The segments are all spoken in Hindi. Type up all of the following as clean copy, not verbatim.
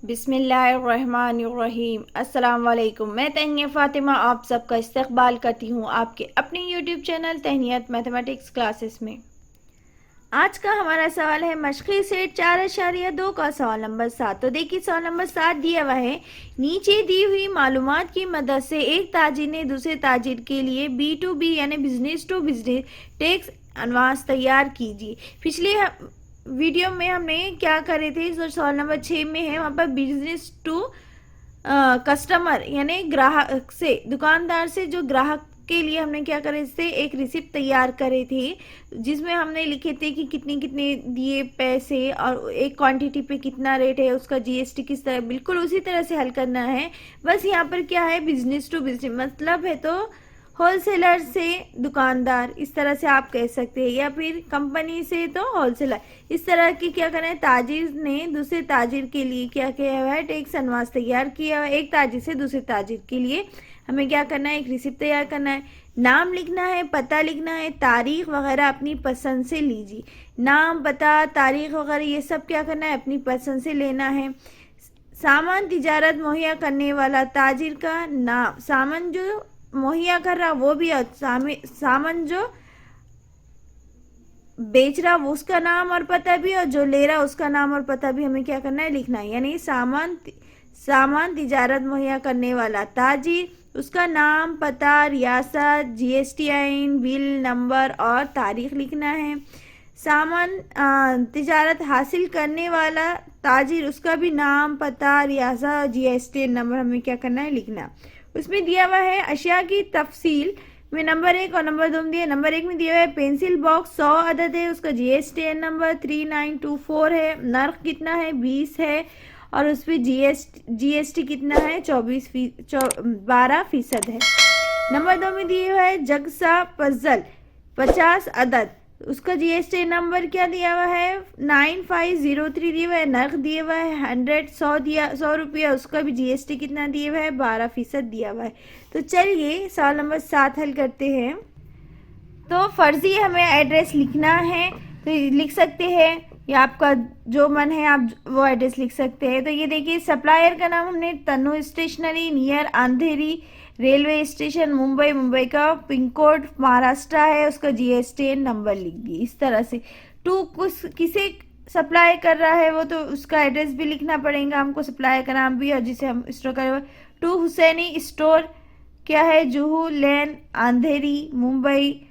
बिस्मिल्लाहिर्रहमानिर्रहीम। अस्सलाम वालेकुम। मैं तहनिया फ़ातिमा आप सबका इस्तकबाल करती हूँ आपके अपने यूट्यूब चैनल तहनियत मैथमेटिक्स क्लासेस में। आज का हमारा सवाल है मशक़ी सेट 4.2 का सवाल नंबर 7। तो देखिए सवाल नंबर 7 दिया हुआ है, नीचे दी हुई मालूमात की मदद से एक ताजिर ने दूसरे ताजिर के लिए B2B यानी बिजनेस टू बिजनेस टैक्स अनवास तैयार कीजिए। पिछले वीडियो में हमने क्या करे थे, जो सवाल नंबर 6 में है वहाँ पर बिजनेस टू कस्टमर यानी ग्राहक से, दुकानदार से जो ग्राहक के लिए हमने क्या करे थे, एक रिसिप्ट तैयार करे थे जिसमें हमने लिखे थे कि कितने कितने दिए पैसे और एक क्वांटिटी पे कितना रेट है, उसका जीएसटी किस तरह, बिल्कुल उसी तरह से हल करना है। बस यहाँ पर क्या है, बिजनेस टू बिजनेस मतलब है तो होलसेलर से दुकानदार, इस तरह से आप कह सकते हैं, या फिर कंपनी से तो होलसेलर, इस तरह की क्या करना है, ताजिर ने दूसरे ताजिर के लिए क्या किया हुआ है, टैक्स अनवास तैयार किया हुआ है। एक ताजिर से दूसरे ताजिर के लिए हमें क्या करना है, एक रिसिप्ट तैयार करना है, नाम लिखना है, पता लिखना है, तारीख वगैरह अपनी पसंद से लीजिए। नाम, पता, तारीख वगैरह ये सब क्या करना है, अपनी पसंद से लेना है। सामान तिजारत मुहैया करने वाला ताजिर का नाम, सामान जो मुहैया कर रहा वो भी, सामान जो बेच रहा वो उसका नाम और पता भी, और जो ले रहा उसका नाम और पता भी हमें क्या करना है, लिखना है। यानी सामान तिजारत मुहैया करने वाला ताजिर, उसका नाम, पता, रियासत, जीएसटीआईन, बिल नंबर और तारीख लिखना है। सामान तिजारत हासिल करने वाला ताजिर, उसका भी नाम, पता, रियासत, जीएसटी नंबर हमें क्या करना है, लिखना। उसमें दिया हुआ है अशिया की तफसील में नंबर 1 और नंबर 2 में दिया। नंबर 1 में दिया हुआ है पेंसिल बॉक्स 100 अदद है, उसका जीएसटी नंबर 3924 है, नर्ख कितना है 20 है, और उस पर जीएसटी कितना है 12% है। नंबर 2 में दिया हुआ है जगसा पजल 50 अदद, उसका जीएसटी नंबर क्या दिया हुआ है 9503 दिया हुआ है, नर्ख दिया हुआ है 100 रुपया, उसका भी जीएसटी कितना दिया हुआ है 12% दिया हुआ है। तो चलिए सवाल नंबर 7 हल करते हैं। तो फर्जी हमें एड्रेस लिखना है, तो लिख सकते हैं, या आपका जो मन है आप वो एड्रेस लिख सकते हैं। तो ये देखिए सप्लायर का नाम हमने तनु स्टेशनरी नियर अंधेरी रेलवे स्टेशन मुंबई, मुंबई का पिन कोड महाराष्ट्र है, उसका जीएसटी नंबर लिख दिए इस तरह से। टू कुछ किसे सप्लाई कर रहा है वो, तो उसका एड्रेस भी लिखना पड़ेगा हमको, सप्लायर का नाम भी, और जिसे हम स्टोर कर। टू हुसैनी स्टोर क्या है, जुहू लेन अंधेरी मुंबई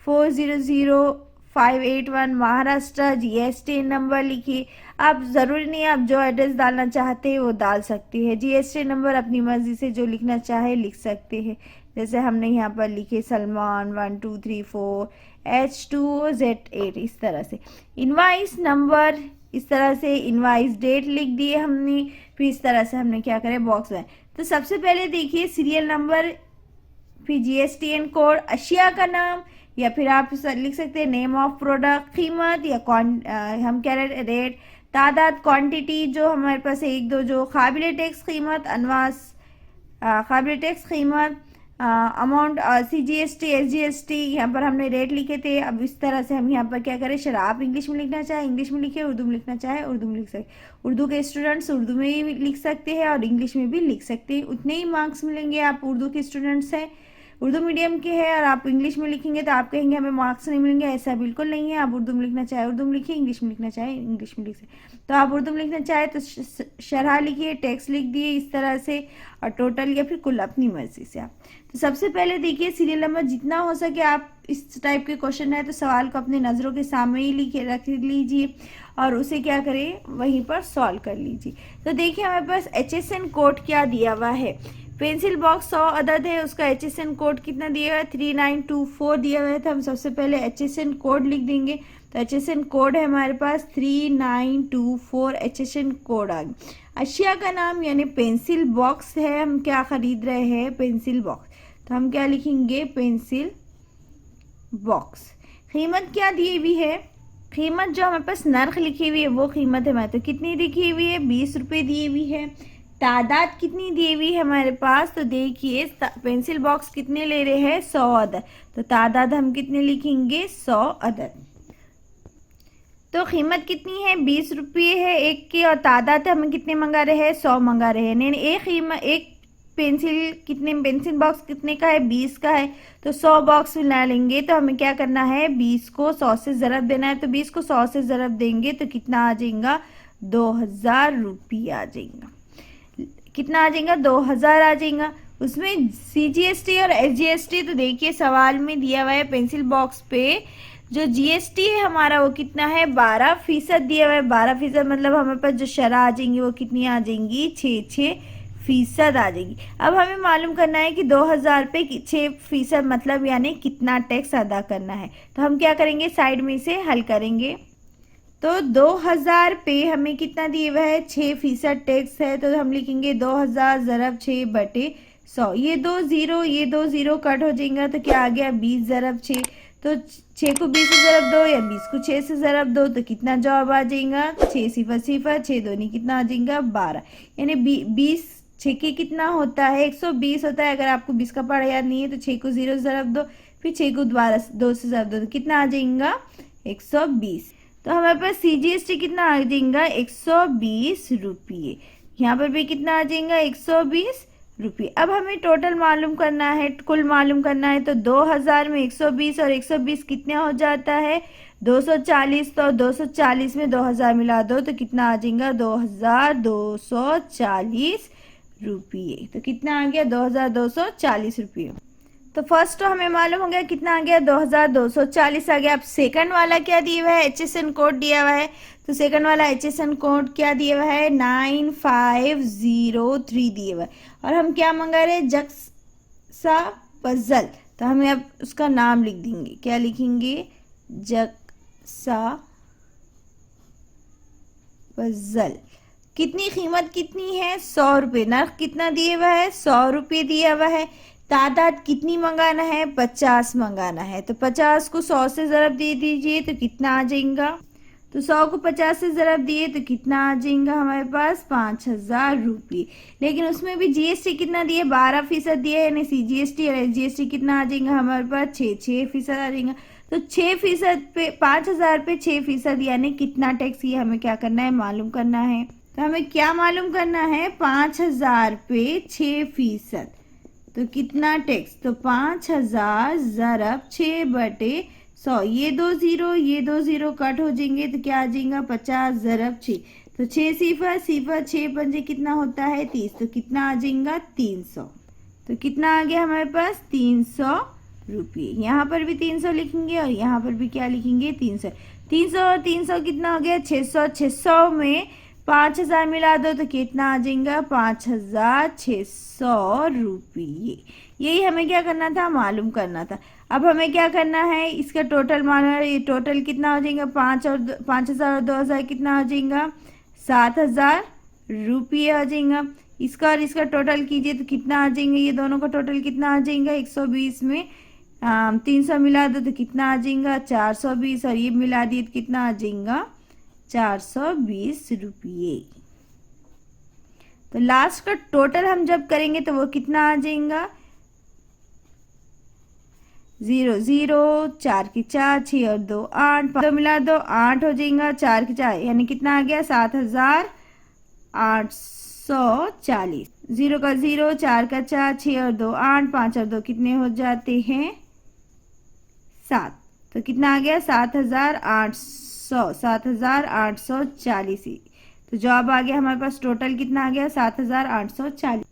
400581 महाराष्ट्र, जीएसटी नंबर लिखिए। आप ज़रूरी नहीं आप जो एड्रेस डालना चाहते हैं वो डाल सकते हैं, जीएसटी नंबर अपनी मर्जी से जो लिखना चाहे लिख सकते हैं। जैसे हमने यहाँ पर लिखे सलमान 1234 H2Z8 इस तरह से। इनवाइस नंबर इस तरह से, इनवाइस डेट लिख दिए हमने, फिर इस तरह से हमने क्या करें बॉक्स में। तो सबसे पहले देखिए सीरियल नंबर, फिर जीएसटीएन कोड, अशिया का नाम, या फिर आप लिख सकते हैं नेम ऑफ प्रोडक्ट, कीमत या हम कह रहे रेट, तादाद, क्वांटिटी जो हमारे पास है 1 2, जो काबिल टैक्स कीमत, अनवास काबिल टैक्स कीमत, अमाउंट, सीजीएसटी, एसजीएसटी, यहाँ पर हमने रेट लिखे थे। अब इस तरह से हम यहाँ पर क्या करें, शराब इंग्लिश में लिखना चाहे इंग्लिश में लिखे, उर्दू में लिखना चाहे उर्दू में लिख सकते। उर्दू के स्टूडेंट्स उर्दू में भी लिख सकते हैं और इंग्लिश में भी लिख सकते हैं, उतने ही मार्क्स मिलेंगे। आप उर्दू के स्टूडेंट्स हैं, उर्दू मीडियम के हैं, और आप इंग्लिश में लिखेंगे तो आप कहेंगे हमें मार्क्स नहीं मिलेंगे, ऐसा बिल्कुल नहीं है। आप उर्दू में लिखना चाहे उर्दू में लिखिए, इंग्लिश में लिखना चाहे इंग्लिश में लिख सकते। तो आप उर्दू में लिखना चाहे तो शरह लिखिए, टैक्स लिख दिए इस तरह से, और टोटल या फिर कुल अपनी मर्जी से आप। तो सबसे पहले देखिए सीरियल नंबर, जितना हो सके आप इस टाइप के क्वेश्चन है तो सवाल को अपनी नज़रों के सामने ही लिखे रख लीजिए और उसे क्या करें वहीं पर सॉल्व कर लीजिए। तो देखिए हमारे पास HSN कोड क्या दिया हुआ है, पेंसिल बॉक्स 100 अदद है, उसका HSN कोड कितना दिया हुआ है 3924 दिया हुआ है। तो हम सबसे पहले HSN कोड लिख देंगे। तो HSN कोड है हमारे पास 3924, HSN कोड आ गया। अशिया का नाम यानी पेंसिल बॉक्स है, हम क्या खरीद रहे हैं पेंसिल बॉक्स, तो हम क्या लिखेंगे पेंसिल बॉक्स। कीमत क्या दी हुई है, कीमत जो हमारे पास नर्ख लिखी हुई है वो कीमत है हमारे, तो कितनी लिखी हुई है 20 रुपये दी हुई है। तादाद कितनी दी हुई है हमारे पास, तो देखिए पेंसिल बॉक्स कितने ले रहे हैं 100 अदद, तो तादाद हम कितने लिखेंगे 100 अदद। तो कीमत कितनी है, 20 रुपये है एक की, और तादाद हमें कितने मंगा रहे हैं, 100 मंगा रहे हैं। यानी एक पेंसिल कितने, पेंसिल बॉक्स कितने का है, 20 का है। तो 100 बॉक्स मिला लेंगे तो हमें क्या करना है, 20 को 100 से ज़रब देना है। तो 20 को 100 से ज़रब देंगे तो कितना आ जाएगा, 2000 रुपये आ जाएगा। कितना आ जाएगा, 2000 आ जाएगा। उसमें CGST और SGST तो देखिए सवाल में दिया हुआ है, पेंसिल बॉक्स पे जो GST है हमारा वो कितना है, 12% दिया हुआ है। 12% मतलब हमारे पास जो शरह आ जाएंगी वो कितनी आ जाएंगी, 6% आ जाएगी। अब हमें मालूम करना है कि 2000 पे 6% मतलब यानी कितना टैक्स अदा करना है। तो हम क्या करेंगे, साइड में से हल करेंगे। तो 2000 पे हमें कितना दिए हुआ है, 6% टैक्स है। तो हम लिखेंगे 2000 ज़रब 6/100। ये दो ज़ीरो कट हो जाएगा तो क्या आ गया, 20 ज़रब 6। तो 6 को 20 से ज़रब दो या 20 को 6 से ज़रब दो तो कितना जवाब आ जाएगा, 6 0 0, 6 दूनी कितना आ जाएगा, 12। यानी 20 6 के कितना होता है, 120 होता है। अगर आपको 20 का पढ़ा याद नहीं है तो 6 को 0 से ज़रब दो, फिर 6 को दोबारा 2 से ज़रब दो तो कितना आ जाएगा, 120। तो हमारे पास CGST कितना आ जाएगा, 120 रुपये। यहाँ पर भी कितना आ जाएगा, 120 रुपये। अब हमें टोटल मालूम करना है, कुल मालूम करना है। तो 2000 में 120 और 120 कितना हो जाता है, 240। तो 240 में 2000 मिला दो तो कितना आ जाएगा, 2240 रुपये। तो कितना आ गया, 2240 रुपये। तो फर्स्ट तो हमें मालूम हो गया कितना आ गया, 2240 आ गया। अब सेकंड वाला क्या दिया हुआ है, HSN कोड दिया हुआ है। तो सेकंड वाला HSN कोड क्या दिया हुआ है, 9503 दिया हुआ है। और हम क्या मंगा रहे हैं, जक्सा पजल। तो हमें अब उसका नाम लिख देंगे, क्या लिखेंगे, जक्सा पजल। कितनी कीमत कितनी है, 100 रुपये। नर्क कितना दिया हुआ है, 100 रुपये दिया हुआ है। तादाद कितनी मंगाना है, 50 मंगाना है। तो 50 को 100 से ज़रब दे दीजिए तो कितना आ जाएगा, तो 100 को 50 से ज़रब दिए तो कितना आ जाएगा हमारे पास, 5000 रुपये। लेकिन उसमें भी GST कितना दिए, 12% दिए, यानी CGST और SGST कितना आ जाएगा हमारे पास, 6% आ जाएगा। तो 6% पे 5000 पे 6% यानी कितना टैक्स, ये हमें क्या करना है, मालूम करना है। तो हमें क्या मालूम करना है, 5000 पे 6%। तो कितना टैक्स, तो 5000 ज़रब 6/100। ये दो ज़ीरो कट हो जाएंगे तो क्या आ जाएगा, 50 ज़रब 6। तो 6 0 0, 6 पंजे कितना होता है, 30। तो कितना आ जाएगा, 300। तो कितना आ गया हमारे पास, 300 रुपये। यहाँ पर भी 300 लिखेंगे और यहाँ पर भी क्या लिखेंगे, 300। 300 और 300 कितना हो गया, 600। 600 में 5000 मिला दो तो कितना आ जाएगा, 5600 रुपये। यही हमें क्या करना था, मालूम करना था। अब हमें क्या करना है, इसका टोटल मालूम है। ये टोटल कितना हो जाएगा, 5000 और 2000 कितना हो जाएगा, 7000 रुपये हो जाएगा। इसका और इसका टोटल कीजिए तो कितना आ जाएंगे, ये दोनों का टोटल कितना आ जाएगा, 120 में 300 मिला दो तो कितना आ जाएगा, 420। और ये मिला दिए तो कितना आ जाएगा, 420 रुपये। तो लास्ट का टोटल हम जब करेंगे तो वो कितना आ जाएगा, 0 0, 4 के 4, 6 और 2 8, 5 मिला दो 8 हो जाएगा, 4 के 4 यानी कितना आ गया, 7840। 0 का 0, 4 का 4, 6 और 2 8, 5 और 2 कितने हो जाते हैं, 7। तो कितना आ गया, 7840। तो जवाब आ गया हमारे पास, टोटल कितना आ गया, 7840।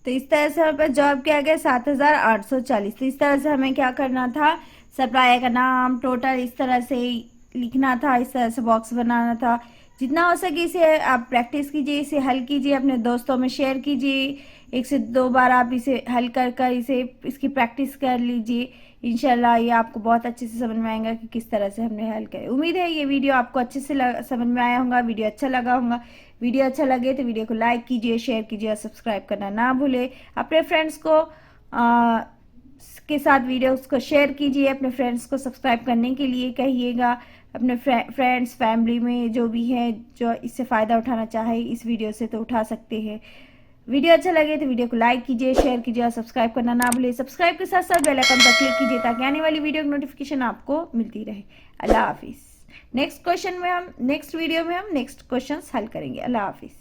तो इस तरह से हमारे पास जवाब क्या आ गया, 7840। तो इस तरह से हमें क्या करना था, सप्लायर का नाम, टोटल इस तरह से लिखना था, इस तरह से बॉक्स बनाना था। जितना हो सके इसे आप प्रैक्टिस कीजिए, इसे हल कीजिए, अपने दोस्तों में शेयर कीजिए। 1 से 2 बार आप इसे हल कर इसकी प्रैक्टिस कर लीजिए। इंशाल्लाह ये आपको बहुत अच्छे से समझ में आएगा कि किस तरह से हमने हल किया। उम्मीद है ये वीडियो आपको अच्छे से समझ में आया होगा, वीडियो अच्छा लगा होगा। वीडियो अच्छा लगे तो वीडियो को लाइक कीजिए, शेयर कीजिए और सब्सक्राइब करना ना भूले। अपने फ्रेंड्स को के साथ वीडियोस को शेयर कीजिए, अपने फ्रेंड्स को सब्सक्राइब करने के लिए कहिएगा। अपने फ्रेंड्स फैमिली में जो भी है जो इससे फ़ायदा उठाना चाहे इस वीडियो से तो उठा सकते हैं। वीडियो अच्छा लगे तो वीडियो को लाइक कीजिए, शेयर कीजिए और सब्सक्राइब करना ना भूलिए। सब्सक्राइब के साथ साथ बेल आइकन पर क्लिक कीजिए ताकि आने वाली वीडियो की नोटिफिकेशन आपको मिलती रहे। अल्लाह हाफिज़। नेक्स्ट वीडियो में हम नेक्स्ट क्वेश्चन हल करेंगे। अल्लाह हाफिज़।